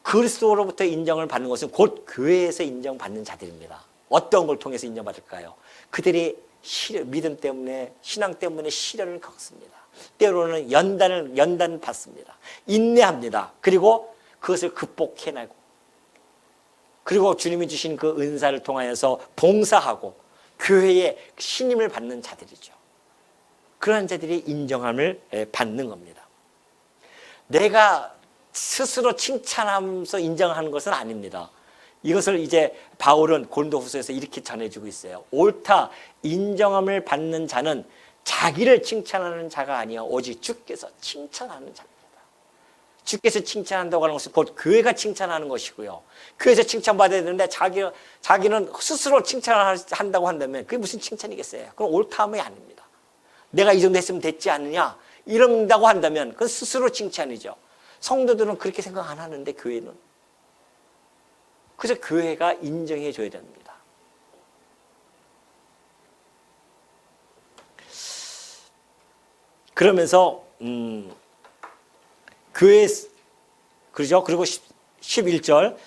그리스도로부터 인정을 받는 것은 곧 교회에서 인정받는 자들입니다. 어떤 걸 통해서 인정받을까요? 그들이 믿음 때문에 신앙 때문에 시련을 겪습니다. 때로는 연단 받습니다. 인내합니다. 그리고 그것을 극복해내고 그리고 주님이 주신 그 은사를 통하여서 봉사하고 교회의 신임을 받는 자들이죠. 그런 자들이 인정함을 받는 겁니다. 내가 스스로 칭찬하면서 인정하는 것은 아닙니다. 이것을 이제 바울은 고린도후서에서 이렇게 전해주고 있어요. 옳다 인정함을 받는 자는 자기를 칭찬하는 자가 아니야 오직 주께서 칭찬하는 자입니다. 주께서 칭찬한다고 하는 것은 곧 교회가 칭찬하는 것이고요. 교회에서 칭찬받아야 되는데 자기는 스스로 칭찬한다고 한다면 그게 무슨 칭찬이겠어요? 그건 옳다함이 아닙니다. 내가 이 정도 했으면 됐지 않느냐 이런다고 한다면 그건 스스로 칭찬이죠. 성도들은 그렇게 생각 안 하는데 교회는. 그래서 교회가 인정해 줘야 됩니다. 그러면서 교회 그러죠. 그리고 11절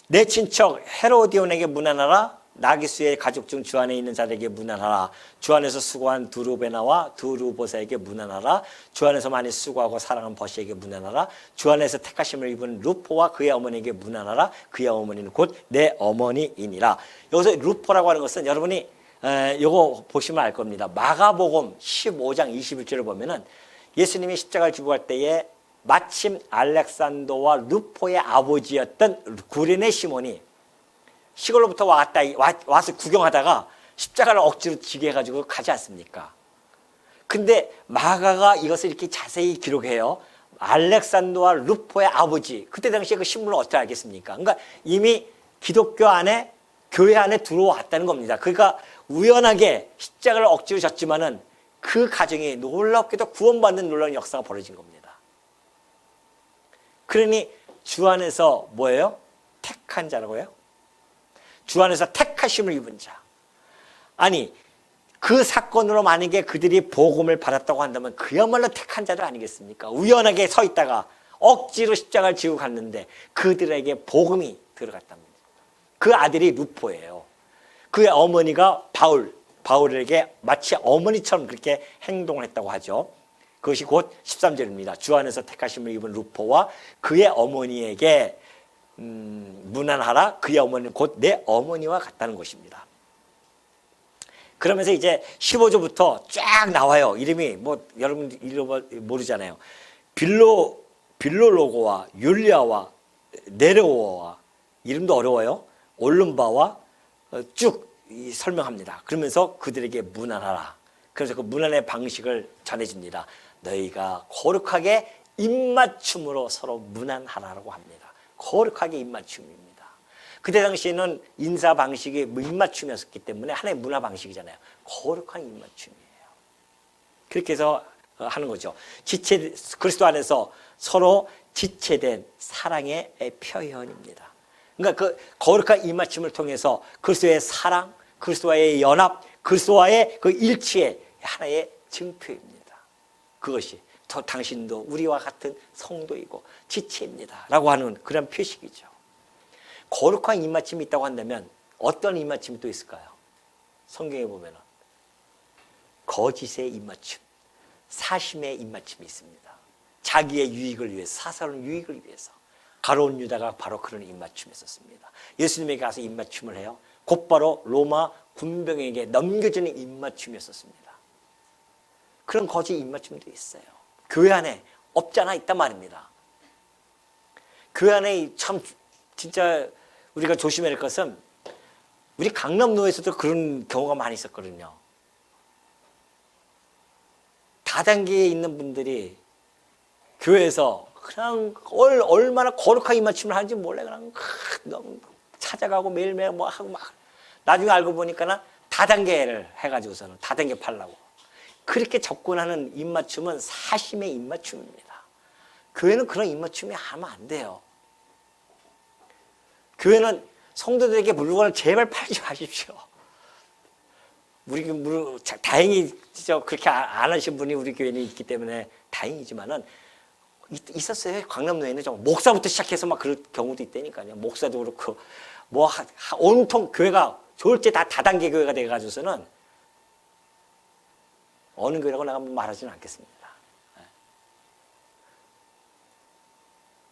내 친척 헤로디온에게 문안하라. 나기수의 가족 중 주 안에 있는 자들에게 문안하라. 주 안에서 수고한 두루베나와 두루보사에게 문안하라. 주 안에서 많이 수고하고 사랑한 버시에게 문안하라. 주 안에서 택하심을 입은 루포와 그의 어머니에게 문안하라. 그의 어머니는 곧 내 어머니이니라. 여기서 루포라고 하는 것은 여러분이 이거 보시면 알 겁니다. 마가복음 15장 21절을 보면은 예수님이 십자가를 지고 갈 때에 마침 알렉산더와 루포의 아버지였던 구레네 시몬이 시골로부터 와서 구경하다가 십자가를 억지로 지게 해가지고 가지 않습니까? 근데 마가가 이것을 이렇게 자세히 기록해요. 알렉산더와 루포의 아버지. 그때 당시에 그 신분을 어떻게 알겠습니까? 그러니까 이미 기독교 안에 교회 안에 들어왔다는 겁니다. 그러니까 우연하게 십자가를 억지로 졌지만은 그 가정이 놀랍게도 구원받는 놀라운 역사가 벌어진 겁니다. 그러니 주 안에서 뭐예요? 택한 자라고요? 주 안에서 택하심을 입은 자. 아니 그 사건으로 만약에 그들이 복음을 받았다고 한다면 그야말로 택한 자들 아니겠습니까? 우연하게 서 있다가 억지로 십자가를 지고 갔는데 그들에게 복음이 들어갔답니다. 그 아들이 루포예요. 그의 어머니가 바울에게 마치 어머니처럼 그렇게 행동을 했다고 하죠. 그것이 곧 13절입니다. 주 안에서 택하심을 입은 루포와 그의 어머니에게 문안하라. 그의 어머니는 곧 내 어머니와 같다는 것입니다. 그러면서 이제 15절부터 쫙 나와요. 이름이 뭐 여러분 모르잖아요. 빌로로고와 율리아와 네레오와 이름도 어려워요. 올름바와 쭉 설명합니다. 그러면서 그들에게 문안하라. 그래서 그 문안의 방식을 전해줍니다. 너희가 거룩하게 입맞춤으로 서로 문안하라고 합니다. 거룩하게 입맞춤입니다. 그때 당시에는 인사 방식이 입맞춤이었기 때문에 하나의 문화 방식이잖아요. 거룩한 입맞춤이에요. 그렇게 해서 하는 거죠. 그리스도 안에서 서로 지체된 사랑의 표현입니다. 그러니까 그 거룩한 입맞춤을 통해서 그리스도의 사랑, 그리스도와의 연합, 그리스도와의 그 일치의 하나의 증표입니다. 그것이 당신도 우리와 같은 성도이고 지체입니다 라고 하는 그런 표식이죠. 거룩한 입맞춤이 있다고 한다면 어떤 입맞춤이 또 있을까요? 성경에 보면 거짓의 입맞춤, 사심의 입맞춤이 있습니다. 자기의 유익을 위해서, 사사로운 유익을 위해서. 가룟 유다가 바로 그런 입맞춤이었습니다. 예수님에게 가서 입맞춤을 해요. 곧바로 로마 군병에게 넘겨주는 입맞춤이었습니다. 그런 거짓 입맞춤도 있어요. 교회 안에 없잖아 있단 말입니다. 교회 안에 참 진짜 우리가 조심해야 할 것은 우리 강남로에서도 그런 경우가 많이 있었거든요. 다단계에 있는 분들이 교회에서 그냥 얼마나 거룩하게 입맞춤을 하는지 몰래 그냥 너무 찾아가고 매일매일 뭐 하고 막 나중에 알고 보니까는 다단계를 해가지고서는 다단계 팔라고 그렇게 접근하는 입맞춤은 사심의 입맞춤입니다. 교회는 그런 입맞춤이 하면 안 돼요. 교회는 성도들에게 물건을 제발 팔지 마십시오. 우리 다행히 진짜 그렇게 안 하신 분이 우리 교회는 있기 때문에 다행이지만은 있었어요. 강남로에는 좀 목사부터 시작해서 막 그럴 경우도 있다니까요. 목사도 그렇고 뭐 온통 교회가 좋을 때 다 다단계 교회가 돼가지고서는 어느 교회라고 내가 말하지는 않겠습니다.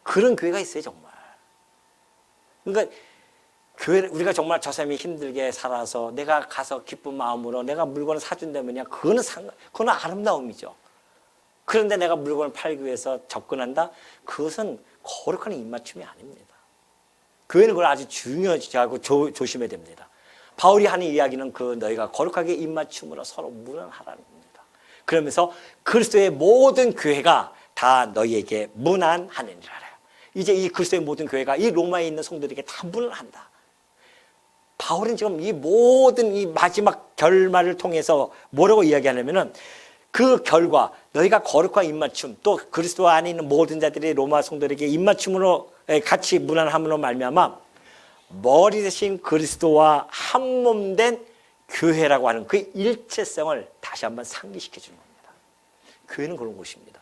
그런 교회가 있어요, 정말. 그러니까 교회 우리가 정말 저 사람이 힘들게 살아서 내가 가서 기쁜 마음으로 내가 물건을 사준다면야 그거는 아름다움이죠. 그런데 내가 물건을 팔기 위해서 접근한다? 그것은 거룩한 입맞춤이 아닙니다. 교회는 그걸 아주 중요하게 하고 조심해야 됩니다. 바울이 하는 이야기는 그 너희가 거룩하게 입맞춤으로 서로 문안하라는 겁니다. 그러면서 그리스도의 모든 교회가 다 너희에게 문안하느니라. 이제 이 그리스도의 모든 교회가 이 로마에 있는 성도들에게 다 문안한다. 바울은 지금 이 모든 이 마지막 결말을 통해서 뭐라고 이야기하냐면은 그 결과 너희가 거룩한 입맞춤 또 그리스도 안에 있는 모든 자들이 로마 성도들에게 입맞춤으로 같이 문안함으로 말미암아 머리 대신 그리스도와 한 몸 된 교회라고 하는 그 일체성을 다시 한번 상기시켜 주는 겁니다. 교회는 그런 곳입니다.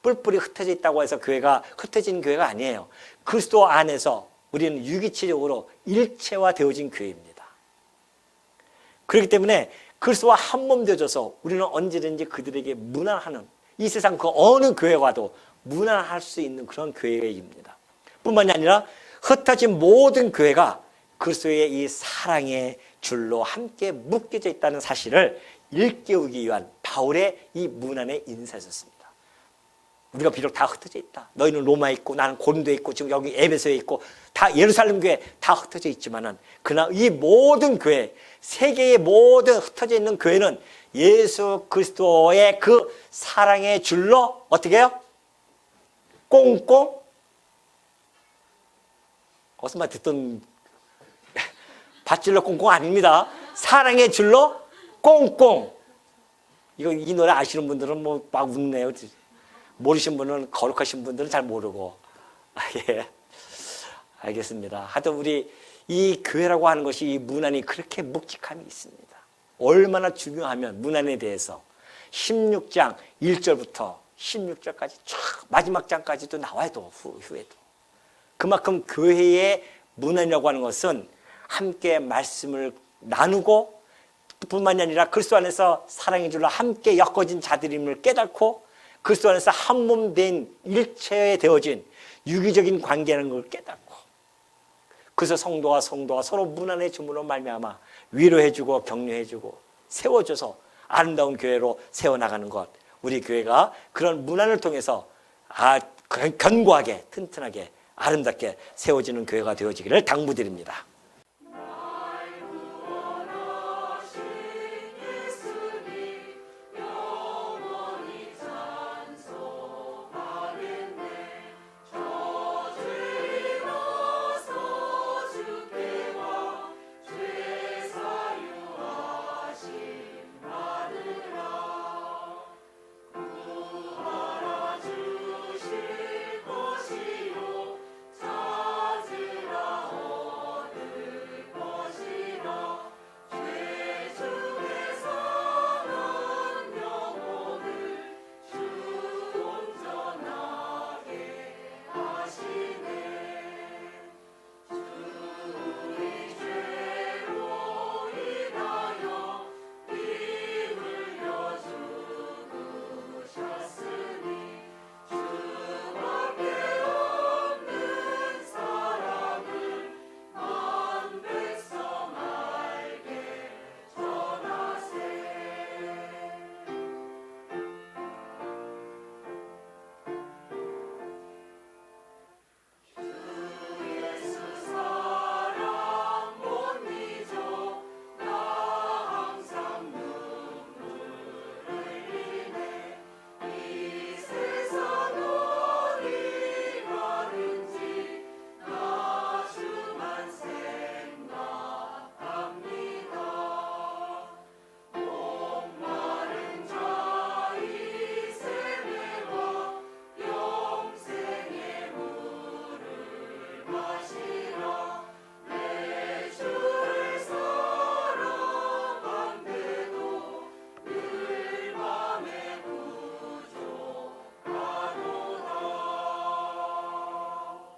뿔뿔이 흩어져 있다고 해서 교회가 흩어진 교회가 아니에요. 그리스도 안에서 우리는 유기체적으로 일체화 되어진 교회입니다. 그렇기 때문에 그리스도와 한 몸 되어져서 우리는 언제든지 그들에게 문안하는 이 세상 그 어느 교회와도 문안할 수 있는 그런 교회입니다. 뿐만이 아니라 흩어진 모든 교회가 그리스도의 이 사랑의 줄로 함께 묶여져 있다는 사실을 일깨우기 위한 바울의 이 문안의 인사였습니다. 우리가 비록 다 흩어져 있다. 너희는 로마에 있고 나는 고린도에 있고 지금 여기 에베소에 있고 다 예루살렘 교회 다 흩어져 있지만은 그러나 이 모든 교회 세계의 모든 흩어져 있는 교회는 예수 그리스도의 그 사랑의 줄로 어떻게 해요? 꽁꽁 어디서 말 듣던 밧줄로 꽁꽁 아닙니다. 사랑의 줄로 꽁꽁. 이 노래 아시는 분들은 뭐 막 웃네요. 모르신 분은 거룩하신 분들은 잘 모르고. 예. 알겠습니다. 하여튼 우리 이 교회라고 하는 것이 이 문안이 그렇게 묵직함이 있습니다. 얼마나 중요하면 문안에 대해서 16장 1절부터 16절까지 쫙 마지막 장까지도 나와요. 후에도. 그만큼 교회의 문안이라고 하는 것은 함께 말씀을 나누고 뿐만이 아니라 그리스도 안에서 사랑의 줄로 함께 엮어진 자들임을 깨닫고 그리스도 안에서 한 몸 된 일체에 되어진 유기적인 관계라는 걸 깨닫고 그래서 성도와 서로 문안의 주문으로 말미암아 위로해주고 격려해주고 세워줘서 아름다운 교회로 세워나가는 것 우리 교회가 그런 문안을 통해서 견고하게 튼튼하게 아름답게 세워지는 교회가 되어지기를 당부드립니다.